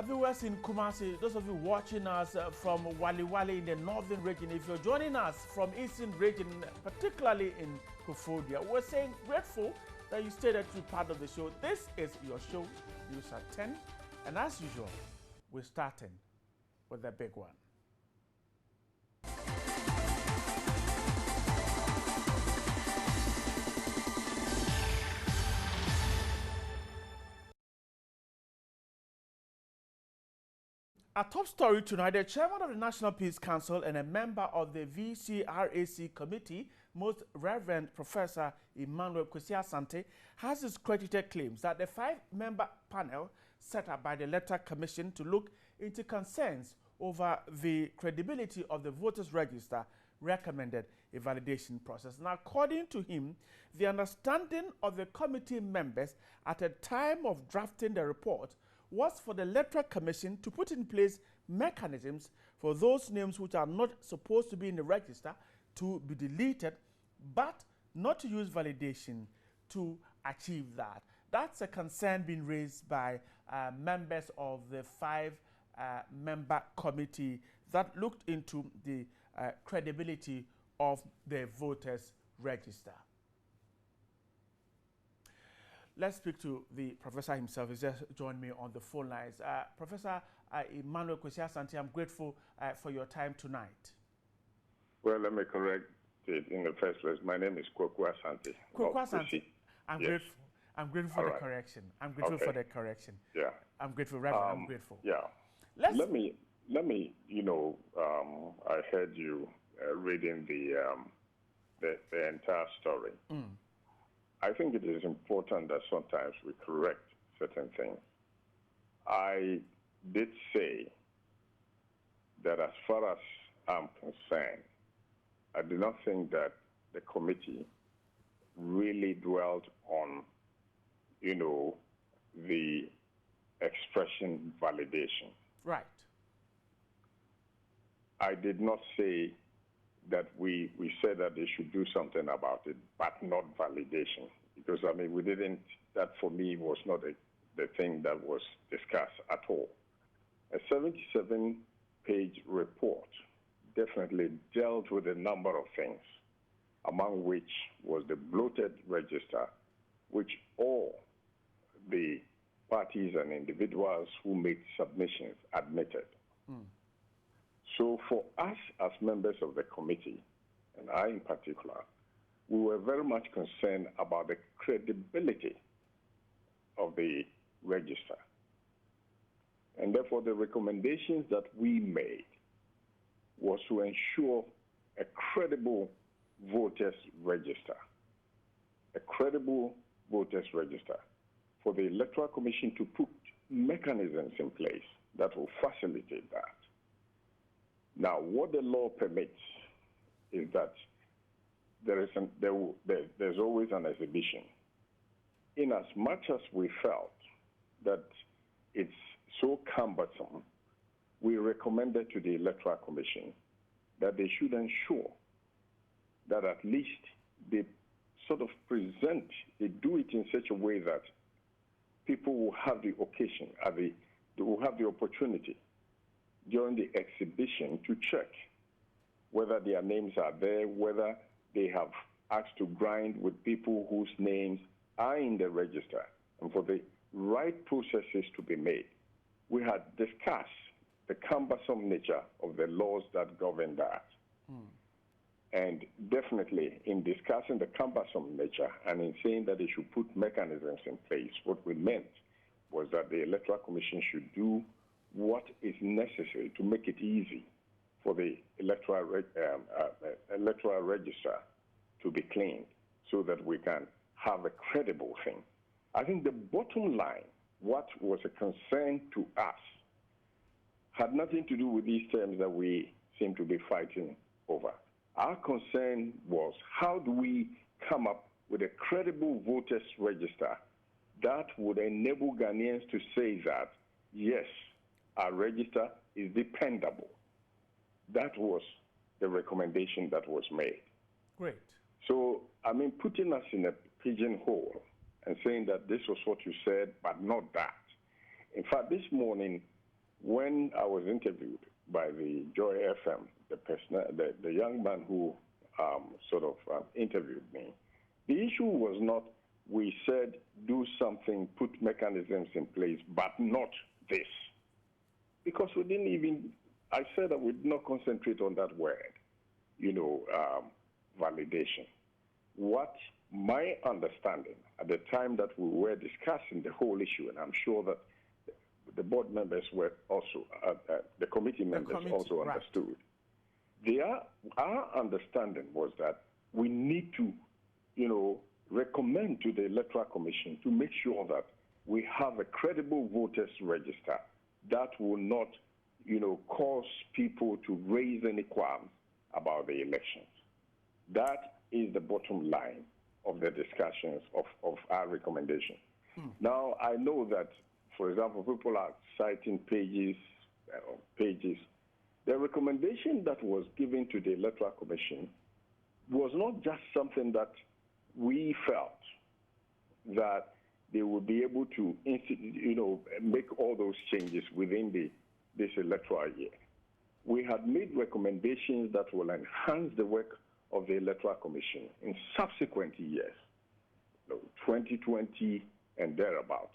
Viewers in Kumasi, those of you watching us from Wali Wali in the northern region, if you're joining us from eastern region, particularly in Kofodia, we're saying grateful that you stayed at part of the show. This is your show, News at 10, and as usual, we're starting with the big one. Our top story tonight, the chairman of the National Peace Council and a member of the VCRAC committee, Most Reverend Professor Emmanuel Kwesi Asante, has discredited claims that the 5-member panel set up by the Electoral Commission to look into concerns over the credibility of the voters' register recommended a validation process. Now, according to him, the understanding of the committee members at the time of drafting the report was for the Electoral Commission to put in place mechanisms for those names which are not supposed to be in the register to be deleted, but not to use validation to achieve that. That's a concern being raised by members of the 5-member committee that looked into the credibility of the voters' register. Let's speak to the professor himself. He's just joined me on the phone lines. Professor Emmanuel Kwesi Asante, I'm grateful for your time tonight. Well, let me correct it in the first place. My name is Kwaku Asante. Kwaku Asante. I'm yes. grateful. I'm grateful for the correction. I'm grateful for the correction. Yeah. I'm grateful, Reverend. I'm grateful. Yeah. Let me. I heard you reading the entire story. I think it is important that sometimes we correct certain things. I did say that as far as I'm concerned, I do not think that the committee really dwelt on, the expression validation. Right. I did not say that we said that they should do something about it, but not validation. Because, we didn't, that for me was not the thing that was discussed at all. A 77-page report definitely dealt with a number of things, among which was the bloated register, which all the parties and individuals who made submissions admitted. So for us as members of the committee, and I in particular, we were very much concerned about the credibility of the register. And therefore, the recommendations that we made was to ensure a credible voters register, a credible voters register, for the Electoral Commission to put mechanisms in place that will facilitate that. Now, what the law permits is that there's always an exhibition. In as much as we felt that it's so cumbersome, we recommended to the Electoral Commission that they should ensure that at least they sort of they do it in such a way that people will have the occasion, they will have the opportunity during the exhibition to check whether their names are there, whether they have asked to grind with people whose names are in the register, and for the right processes to be made. We had discussed the cumbersome nature of the laws that govern that. And definitely in discussing the cumbersome nature and in saying that they should put mechanisms in place, what we meant was that the Electoral Commission should do what is necessary to make it easy for the electoral register to be cleaned so that we can have a credible thing. I think the bottom line, what was a concern to us, had nothing to do with these terms that we seem to be fighting over. Our concern was, how do we come up with a credible voters register that would enable Ghanaians to say that, yes, our register is dependable. That was the recommendation that was made. Great. So, putting us in a pigeonhole and saying that this was what you said, but not that. In fact, this morning, when I was interviewed by the Joy FM, the young man who interviewed me, the issue was not, we said do something, put mechanisms in place, but not this. Because we didn't even, I said that we did not concentrate on that word, validation. What my understanding at the time that we were discussing the whole issue, and I'm sure that the board members were also, the committee members also right. understood. Our understanding was that we need to, recommend to the Electoral Commission to make sure that we have a credible voters register that will not, cause people to raise any qualms about the elections. That is the bottom line of the discussions of our recommendation. Now, I know that, for example, people are citing pages. The recommendation that was given to the Electoral Commission was not just something that we felt that they would be able to, make all those changes within this electoral year. We had made recommendations that will enhance the work of the Electoral Commission in subsequent years, 2020 and thereabout,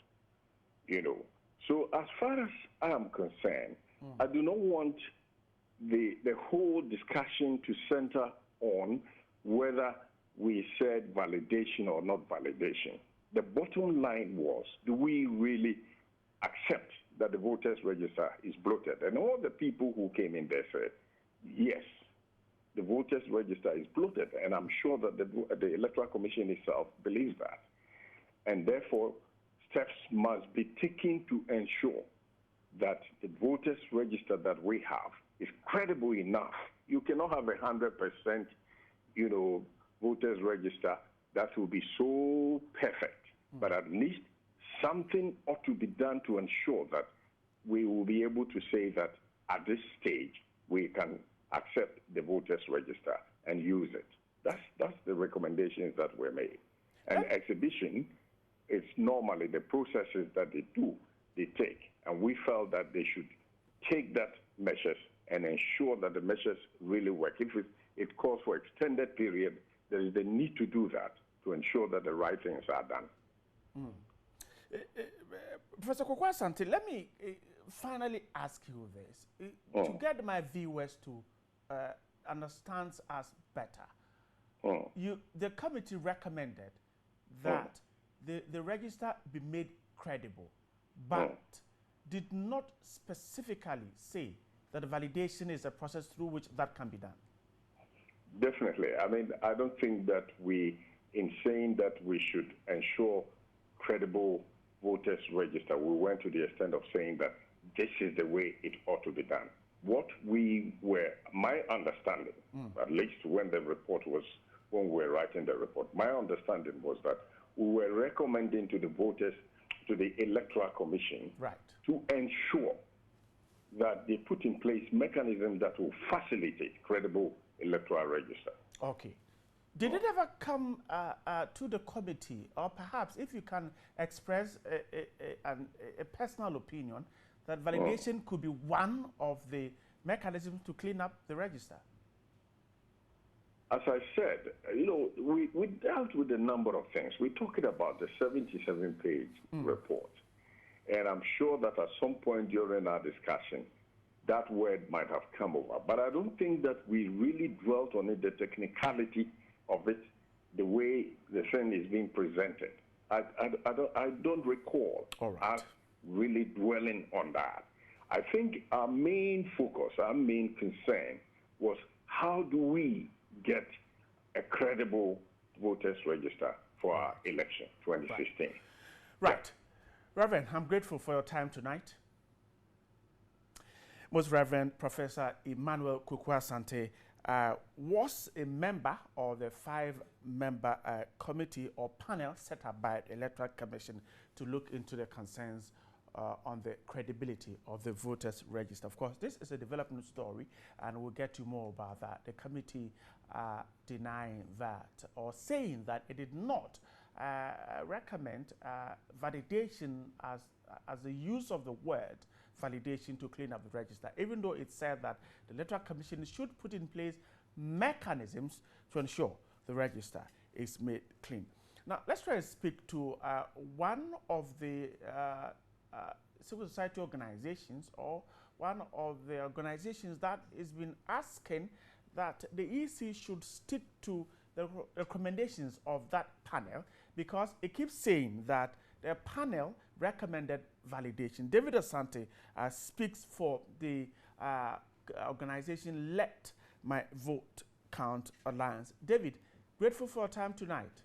So as far as I am concerned, I do not want the whole discussion to center on whether we said validation or not validation. The bottom line was, do we really accept that the voters register is bloated? And all the people who came in there said, yes, the voters register is bloated. And I'm sure that the Electoral Commission itself believes that. And therefore, steps must be taken to ensure that the voters register that we have is credible enough. You cannot have 100%, voters register that will be so perfect. But at least something ought to be done to ensure that we will be able to say that at this stage we can accept the voters register and use it. That's the recommendations that were made. And exhibition, it's normally the processes that they take. And we felt that they should take that measures and ensure that the measures really work. If it calls for extended period, there is the need to do that to ensure that the right things are done. Professor Kwaku Asante, let me finally ask you this. To get my viewers to understand us better, the committee recommended that the register be made credible, but did not specifically say that validation is a process through which that can be done. Definitely. I mean, I don't think that in saying that we should ensure credible voters register, we went to the extent of saying that this is the way it ought to be done. My understanding, at least when we were writing the report, my understanding was that we were recommending to the voters, to the Electoral Commission, to ensure that they put in place mechanisms that will facilitate credible electoral register. Okay. Did it ever come to the committee, or perhaps if you can express a personal opinion, that validation could be one of the mechanisms to clean up the register? As I said, we dealt with a number of things. We're talking about the 77-page report. And I'm sure that at some point during our discussion, that word might have come over. But I don't think that we really dwelt on it, the technicality of it, the way the thing is being presented. I don't recall us really dwelling on that. I think our main focus, our main concern was how do we get a credible voters register for our election 2016. Right. Reverend, I'm grateful for your time tonight. Most Reverend Professor Emmanuel Kwaku Asante was a member of the 5-member committee or panel set up by the Electoral Commission to look into the concerns on the credibility of the voters register. Of course, this is a development story, and we'll get to more about that. The committee denying that, or saying that it did not recommend validation as the use of the word validation to clean up the register, even though it said that the Electoral Commission should put in place mechanisms to ensure the register is made clean. Now, let's try to speak to one of the civil society organizations, or one of the organizations that has been asking that the EC should stick to the recommendations of that panel, because it keeps saying that the panel recommended validation. David Asante speaks for the organization Let My Vote Count Alliance. David, grateful for your time tonight.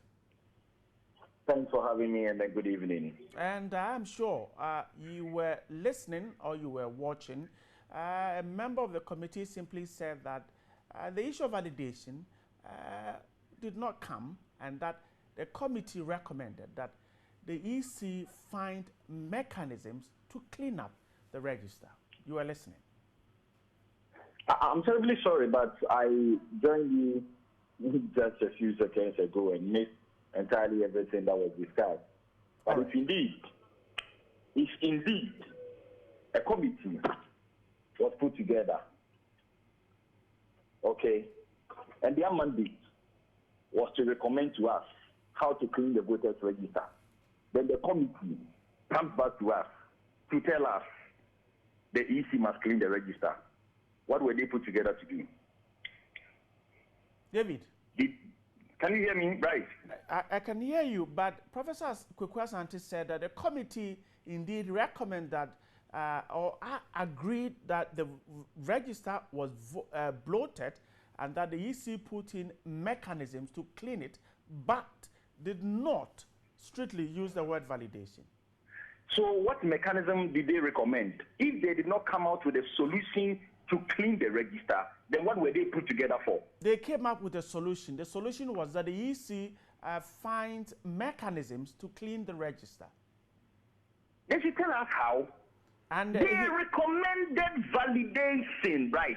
Thanks for having me, and good evening. And I'm sure you were listening or you were watching. A member of the committee simply said that the issue of validation did not come, and that the committee recommended that the EC find mechanisms to clean up the register. You were listening. I'm terribly sorry, but I joined you just a few seconds ago and missed entirely everything that was discussed. But if indeed a committee was put together, okay, and their mandate was to recommend to us how to clean the voters register, then the committee comes back to us to tell us the EC must clean the register. What were they put together to do? David? Can you hear me? Right. I can hear you, but Professor Kwaku Asante said that the committee indeed recommended that or agreed that the register was bloated, and that the EC put in mechanisms to clean it, but did not strictly use the word validation. So what mechanism did they recommend? If they did not come out with a solution to clean the register, then what were they put together for? They came up with a solution. The solution was that the EC finds mechanisms to clean the register. They should tell us how. And they recommended validation, right?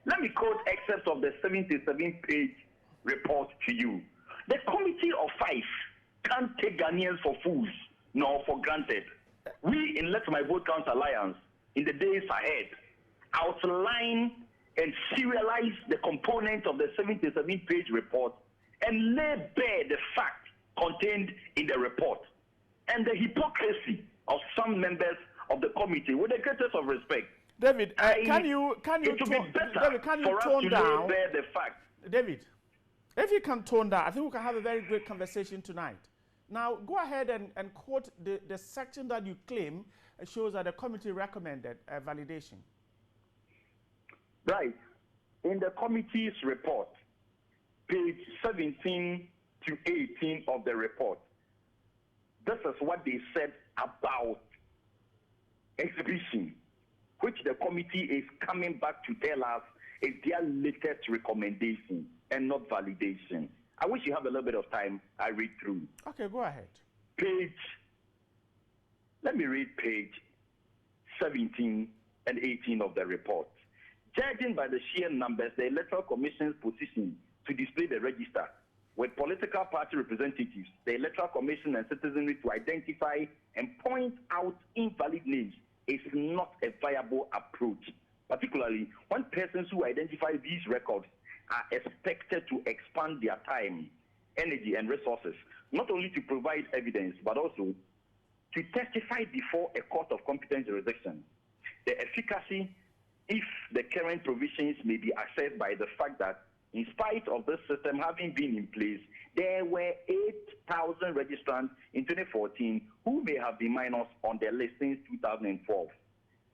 Let me quote excerpts of the 77-page report to you. The Committee of Five can't take Ghanaians for fools nor for granted. We in Let My Vote Count Alliance, in the days ahead, outline and serialize the components of the 77-page report and lay bare the fact contained in the report and the hypocrisy of some members of the committee. With the greatest of respect, David, can you tone tone down? Lay bare the fact. David, if you can tone down, I think we can have a very great conversation tonight. Now, go ahead and quote the section that you claim shows that the committee recommended validation. Right. In the committee's report, page 17 to 18 of the report, this is what they said about exhibition, which the committee is coming back to tell us is their latest recommendation and not validation. I wish you have a little bit of time. I read through. Okay, go ahead. Let me read page 17 and 18 of the report. Judging by the sheer numbers, the Electoral Commission's position to display the register with political party representatives, the Electoral Commission and citizenry to identify and point out invalid names is not a viable approach, particularly when persons who identify these records are expected to expand their time, energy, and resources, not only to provide evidence, but also to testify before a court of competent jurisdiction. The efficacy, if the current provisions may be assessed by the fact that in spite of this system having been in place, there were 8,000 registrants in 2014 who may have been minors on their list since 2012.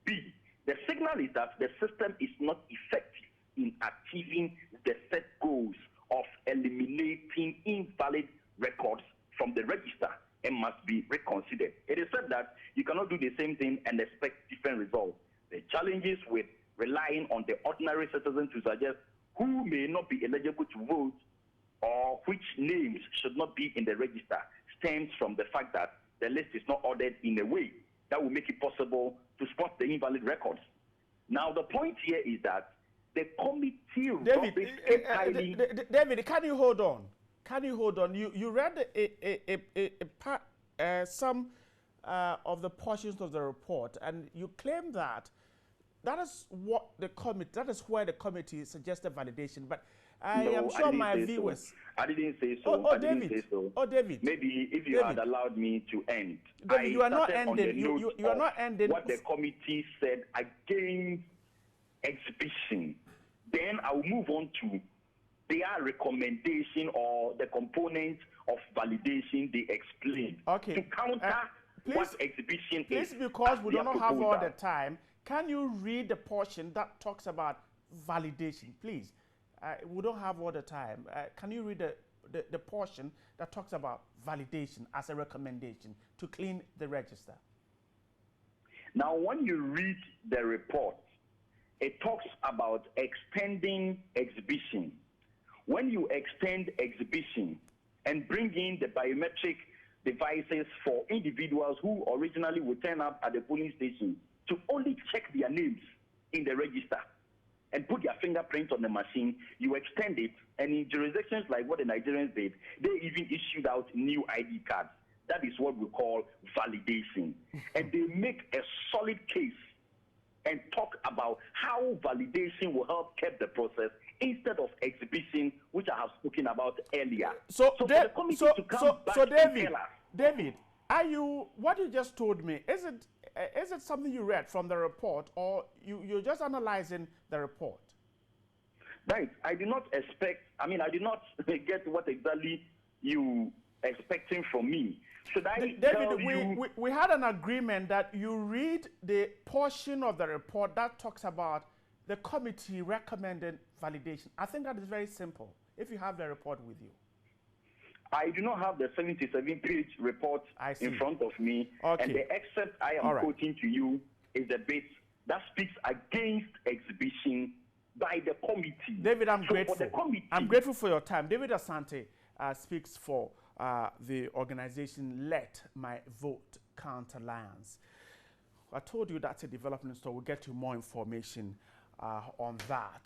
B, the signal is that the system is not effective in achieving the set goals of eliminating invalid records from the register and must be reconsidered. It is said that you cannot do the same thing and expect different results. The challenges with relying on the ordinary citizen to suggest who may not be eligible to vote or which names should not be in the register stems from the fact that the list is not ordered in a way that will make it possible to spot the invalid records. Now, the point here is that the committee... David, can you hold on? Can you hold on? You read some of the portions of the report, and you claim that that is what the committee, that is where the committee suggested validation. But I am sure my viewers. So. I didn't say so. Oh, David. Oh, David. Maybe if you had allowed me to end. David, you are not ending. You are not ending. What the committee said against exhibition. Then I will move on to their recommendation or the components of validation they explained. Okay. To counter what exhibition is. Please, because we do not have all the time, can you read the portion that talks about validation, please? We don't have all the time. Can you read the portion that talks about validation as a recommendation to clean the register? Now, when you read the report, it talks about extending exhibition. When you extend exhibition and bring in the biometric devices for individuals who originally would turn up at the polling station to only check their names in the register and put their fingerprint on the machine, you extend it, and in jurisdictions like what the Nigerians did, they even issued out new ID cards. That is what we call validation. And they make a solid case and talk about how validation will help keep the process instead of exhibition, which I have spoken about earlier. David, are you, what you just told me, is it something you read from the report, or you're just analyzing the report? Right. I did not get what exactly you expecting from me. Should I tell you? We had an agreement that you read the portion of the report that talks about the committee recommended validation. I think that is very simple, if you have the report with you. I do not have the 77-page report in front of me, and the excerpt I am quoting to you is the bit that speaks against exhibition by the committee. David, I'm grateful. I'm grateful for your time. David Asante speaks for the organization Let My Vote Count Alliance. I told you that's a development, so we'll get you more information on that.